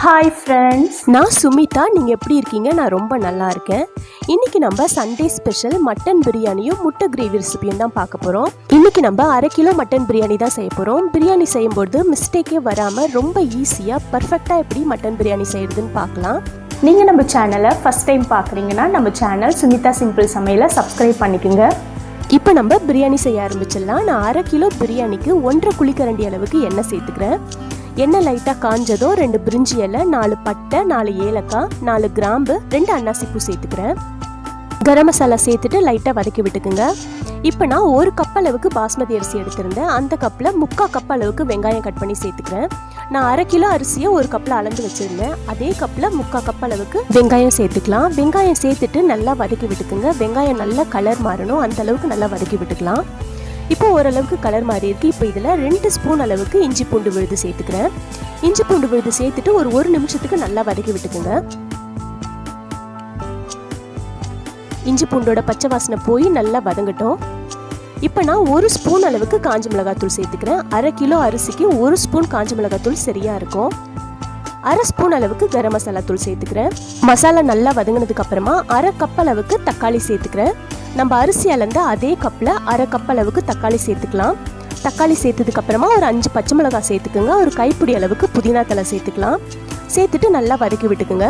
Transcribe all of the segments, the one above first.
Hi friends, நான் சுமிதா. நீங்கள் எப்படி இருக்கீங்க? நான் ரொம்ப நல்லா இருக்கேன். இன்றைக்கி நம்ம சண்டே ஸ்பெஷல் மட்டன் பிரியாணியும் முட்டை கிரேவி ரெசிபியும் தான் பார்க்க போகிறோம். இன்றைக்கி நம்ம 1/2 கிலோ மட்டன் பிரியாணி தான் செய்ய போகிறோம். பிரியாணி செய்யும்போது மிஸ்டேக்கே வராமல் ரொம்ப ஈஸியாக பர்ஃபெக்டாக எப்படி மட்டன் பிரியாணி செய்கிறதுன்னு பார்க்கலாம். நீங்கள் நம்ம சேனலை ஃபஸ்ட் டைம் பார்க்குறீங்கன்னா நம்ம சேனல் சுமிதா சிம்பிள் சமையலை சப்ஸ்கிரைப் பண்ணிக்கோங்க. இப்போ நம்ம பிரியாணி செய்ய ஆரம்பிச்சிடலாம். நான் 1/2 கிலோ பிரியாணிக்கு 1.5 குழிக்கரண்டி அளவுக்கு எண்ணெய் சேர்த்துக்கிறேன். எண்ணெய் லைட்டாக காஞ்சதும் 2 பிரிஞ்சி இலை, 4 பட்டை, 4 ஏலக்காய், 4 கிராம்பு, 2 அன்னாசிப்பூ சேர்த்துக்கிறேன். கரம் மசாலா சேர்த்துட்டு லைட்டாக வதக்கி விட்டுக்குங்க. இப்போ நான் 1 கப் அளவுக்கு பாஸ்மதி அரிசி எடுத்திருந்தேன். அந்த கப்பில் 3/4 கப் அளவுக்கு வெங்காயம் கட் பண்ணி சேர்த்துக்கிறேன். நான் 1/2 கிலோ அரிசியை 1 கப்பில் அளந்து வச்சுருந்தேன். அதே கப்பில் 3/4 கப் அளவுக்கு வெங்காயம் சேர்த்துக்கலாம். வெங்காயம் சேர்த்துட்டு நல்லா வதக்கி விட்டுக்குங்க. வெங்காயம் நல்லா கலர் மாறணும், அந்த அளவுக்கு நல்லா வதக்கி விட்டுக்கலாம். இப்போ ஓரளவுக்கு கலர் மாறி இருக்கு. இப்போ இதில் 2 ஸ்பூன் அளவுக்கு இஞ்சி பூண்டு விழுது சேர்த்துக்கிறேன். இஞ்சி பூண்டு விழுது சேர்த்துட்டு ஒரு நிமிஷத்துக்கு நல்லா வதக்கி விட்டுக்குங்க. இஞ்சி பூண்டோட பச்சை வாசனை போய் நல்லா வதங்கட்டும். இப்போ நான் 1 ஸ்பூன் அளவுக்கு காஞ்ச மிளகாத்தூள் சேர்த்துக்கிறேன். 1/2 கிலோ அரிசிக்கு 1 ஸ்பூன் காஞ்ச மிளகாத்தூள் சரியாக இருக்கும். 1/2 ஸ்பூன் அளவுக்கு கரம் மசாலா தூள் சேர்த்துக்கிறேன். மசாலா நல்லா வதங்கினதுக்கு அப்புறமா 1/2 கப் அளவுக்கு தக்காளி சேர்த்துக்கிறேன். நம்ம அரிசி அளந்த அதே கப்பில் 1/2 கப் அளவுக்கு தக்காளி சேர்த்துக்கலாம். தக்காளி சேர்த்ததுக்கு அப்புறமா ஒரு 5 பச்சை மிளகாய் சேர்த்துக்குங்க. ஒரு கைப்பிடி அளவுக்கு புதினா தலை சேர்த்துக்கலாம். சேர்த்துட்டு நல்லா வதக்கி விட்டுக்குங்க.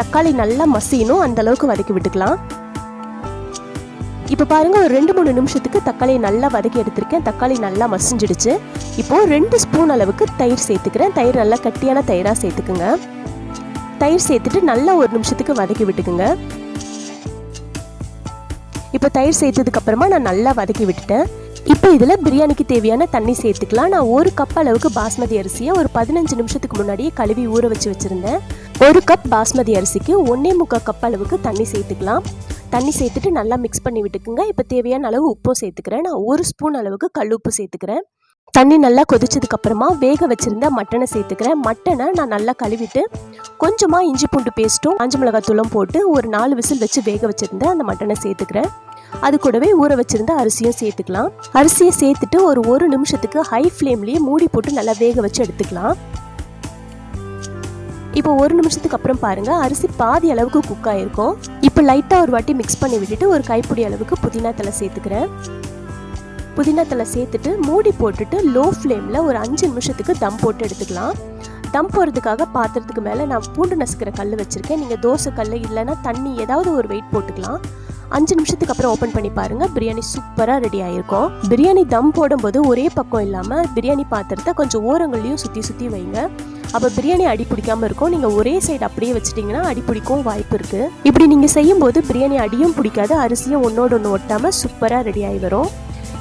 தக்காளி நல்லா மசியணும், அந்த அளவுக்கு வதக்கி விட்டுக்கலாம். இப்போ பாருங்க, ஒரு 2-3 நிமிஷத்துக்கு தக்காளியை நல்லா வதக்கி எடுத்திருக்கேன். தக்காளி நல்லா மசிஞ்சிடுச்சு. இப்போ 2 ஸ்பூன் அளவுக்கு தயிர் சேர்த்துக்கிறேன். தயிர் நல்லா கட்டியான தயிராக சேர்த்துக்குங்க. தயிர் சேர்த்துட்டு நல்லா 1 நிமிஷத்துக்கு வதக்கி விட்டுக்குங்க. இப்போ தயிர் சேர்த்ததுக்கு அப்புறமா நான் நல்லா வதக்கி விட்டுட்டேன். இப்போ இதில் பிரியாணிக்கு தேவையான தண்ணி சேர்த்துக்கலாம். நான் 1 கப் அளவுக்கு பாஸ்மதி அரிசியை ஒரு 15 நிமிஷத்துக்கு முன்னாடியே கழுவி ஊற வச்சு வச்சுருந்தேன். 1 கப் பாஸ்மதி அரிசிக்கு 1.25 கப் அளவுக்கு தண்ணி சேர்த்துக்கலாம். தண்ணி சேர்த்துட்டு நல்லா மிக்ஸ் பண்ணி விட்டுக்குங்க. இப்போ தேவையான அளவு உப்பும் சேர்த்துக்கிறேன். நான் 1 ஸ்பூன் அளவுக்கு கல் உப்பு சேர்த்துக்கிறேன். தண்ணி நல்லா கொதிச்சதுக்கு அப்புறமா வேக வச்சுருந்த மட்டனை சேர்த்துக்கிறேன். மட்டனை நான் நல்லா கழுவிட்டு கொஞ்சமாக இஞ்சி பூண்டு பேஸ்ட்டும் காஞ்ச மிளகாத்தூளும் போட்டு ஒரு 4 விசில் வச்சு வேக வச்சுருந்தேன். அந்த மட்டனை சேர்த்துக்கிறேன். அது கூடவே ஊற வச்சுருந்த அரிசியும் சேர்த்துக்கலாம். அரிசியை சேர்த்துட்டு ஒரு நிமிஷத்துக்கு ஹை ஃப்ளேம்லேயே மூடி போட்டு நல்லா வேக வச்சு எடுத்துக்கலாம். இப்போ 1 நிமிஷத்துக்கு அப்புறம் பாருங்க, அரிசி பாதி அளவுக்கு குக் ஆயிருக்கும். இப்போ லைட்டாக ஒரு வாட்டி மிக்ஸ் பண்ணி விட்டுட்டு ஒரு கைப்பிடி அளவுக்கு புதினா தலை சேர்த்துக்கிறேன். புதினா தலை சேர்த்துட்டு மூடி போட்டுட்டு லோ ஃப்ளேமில் ஒரு 5 நிமிஷத்துக்கு தம் போட்டு எடுத்துக்கலாம். தம் போடுறதுக்காக பாத்திரத்துக்கு மேலே நான் பூண்டு நசுக்கிற கல் வச்சுருக்கேன். நீங்கள் தோசை கல் இல்லைன்னா தண்ணி ஏதாவது ஒரு வெயிட் போட்டுக்கலாம். 5 நிமிஷத்துக்கு அப்புறம் ஓப்பன் பண்ணி பாருங்கள், பிரியாணி சூப்பராக ரெடி ஆகிருக்கும். பிரியாணி தம் போடும்போது ஒரே பக்கம் இல்லாமல் பிரியாணி பாத்திரத்தை கொஞ்சம் ஓரங்கள்லையும் சுற்றி வைங்க. அப்போ பிரியாணி அடி பிடிக்காமல் இருக்கும். நீங்கள் ஒரே சைடு அப்படியே வச்சிட்டிங்கன்னா அடி பிடிக்கவும் வாய்ப்பு இருக்குது. இப்படி நீங்கள் செய்யும்போது பிரியாணி அடியும் பிடிக்காது, அரிசியும் ஒன்றோடு ஒன்று ஒட்டாமல் சூப்பராக ரெடி ஆகி வரும்.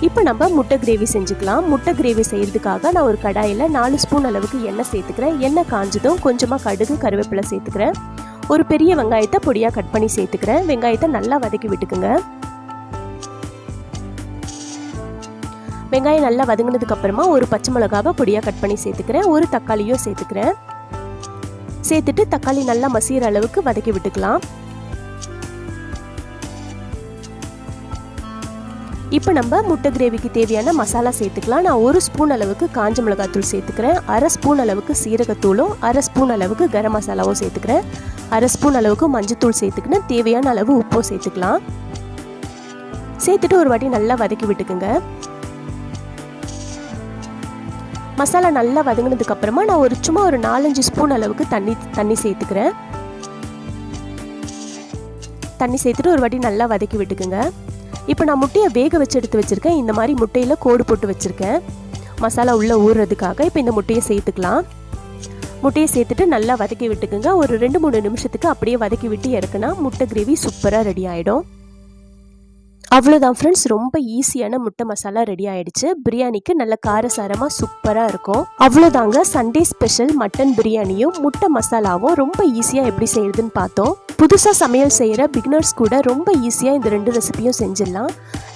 இப்போ நம்ம முட்டை கிரேவி செஞ்சுக்கலாம். முட்டை கிரேவி செய்கிறதுக்காக நான் ஒரு கடாயில் 4 ஸ்பூன் அளவுக்கு எண்ணெய் சேர்த்துக்கிறேன். எண்ணெய் காஞ்சதும் கொஞ்சமாக கடுகு கருவேப்பிலை சேர்த்துக்கிறேன். ஒரு பெரிய வெங்காயத்தை பொடியாக கட் பண்ணி சேர்த்துக்கிறேன். வெங்காயத்தை நல்லா வதக்கி விட்டுக்குங்க. வெங்காயம் நல்லா வதங்கினதுக்கு அப்புறமா ஒரு பச்சை மிளகாவை பொடியாக கட் பண்ணி சேர்த்துக்கிறேன். ஒரு தக்காளியும் சேர்த்துக்கிறேன். சேர்த்துட்டு தக்காளி நல்லா மசிகிற அளவுக்கு வதக்கி விட்டுக்கலாம். இப்போ நம்ம முட்டை கிரேவிக்கு தேவையான மசாலா சேர்த்துக்கலாம். நான் 1 ஸ்பூன் அளவுக்கு காஞ்ச மிளகாத்தூள் சேர்த்துக்கிறேன். 1/2 ஸ்பூன் அளவுக்கு சீரகத்தூளும் 1/2 ஸ்பூன் அளவுக்கு கரம் மசாலாவும் சேர்த்துக்கிறேன். 1/2 ஸ்பூன் அளவுக்கு மஞ்சத்தூள் சேர்த்துக்கின்னு தேவையான அளவு உப்பும் சேர்த்துக்கலாம். சேர்த்துட்டு ஒரு வாட்டி நல்லா வதக்கி விட்டுக்குங்க. மசாலா நல்லா வதங்கினதுக்கு அப்புறமா நான் சும்மா ஒரு 4-5 ஸ்பூன் அளவுக்கு தண்ணி சேர்த்துக்கிறேன். தண்ணி சேர்த்துட்டு ஒரு வாட்டி நல்லா வதக்கி விட்டுக்குங்க. இப்போ நான் முட்டையை வேக வச்சு எடுத்து வச்சுருக்கேன். இந்த மாதிரி முட்டையில் கோடு போட்டு வச்சுருக்கேன் மசாலா உள்ளே ஊறுறதுக்காக. இப்போ இந்த முட்டையை சேர்த்துக்கலாம். முட்டையை சேர்த்துட்டு நல்லா வதக்கி விட்டுக்குங்க. ஒரு 2-3 நிமிஷத்துக்கு அப்படியே வதக்கி விட்டு இறக்குனா முட்டை கிரேவி சூப்பராக ரெடி ஆகிடும். அவ்வளோதான் ஃப்ரெண்ட்ஸ், ரொம்ப ஈஸியான முட்டை மசாலா ரெடி ஆகிடுச்சு. பிரியாணிக்கு நல்ல காரசாரமாக சூப்பராக இருக்கும். அவ்வளோதாங்க, சண்டே ஸ்பெஷல் மட்டன் பிரியாணியும் முட்டை மசாலாவும் ரொம்ப ஈஸியாக எப்படி செய்யுதுன்னு பார்த்தோம். புதுசாக சமையல் செய்கிற பிகினர்ஸ் கூட ரொம்ப ஈஸியாக இந்த 2 ரெசிபியும் செஞ்சிடலாம்.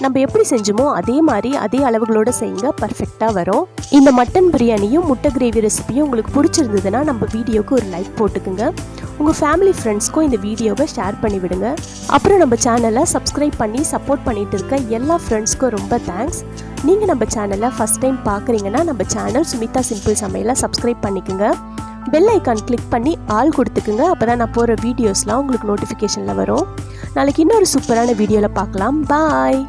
நம்ம எப்படி செஞ்சோமோ அதே மாதிரி அதே அளவுகளோடு செய்யுங்க, பர்ஃபெக்டாக வரும். இந்த மட்டன் பிரியாணியும் முட்டை கிரேவி ரெசிபியும் உங்களுக்கு பிடிச்சிருந்ததுன்னா நம்ம வீடியோவுக்கு ஒரு லைக் போட்டுக்குங்க. உங்கள் ஃபேமிலி ஃப்ரெண்ட்ஸ்க்கும் இந்த வீடியோவை ஷேர் பண்ணி விடுங்க. அப்புறம் நம்ம சேனலை சப்ஸ்கிரைப் பண்ணி சப்போர்ட் பண்ணிட்டு இருக்க எல்லா ஃப்ரெண்ட்ஸ்க்கும் ரொம்ப தேங்க்ஸ். நீங்கள் நம்ம சேனலை ஃபஸ்ட் டைம் பார்க்குறீங்கன்னா நம்ம சேனல் சுமிதா சிம்பிள் சமையலை சப்ஸ்கிரைப் பண்ணிக்கோங்க. பெல் ஐக்கான் கிளிக் பண்ணி ஆல் கொடுத்துக்குங்க. அப்போ தான் நான் போகிற வீடியோஸ்லாம் உங்களுக்கு நோட்டிஃபிகேஷனில் வரும். நாளைக்கு இன்னொரு சூப்பரான வீடியோவில் பார்க்கலாம். பாய்.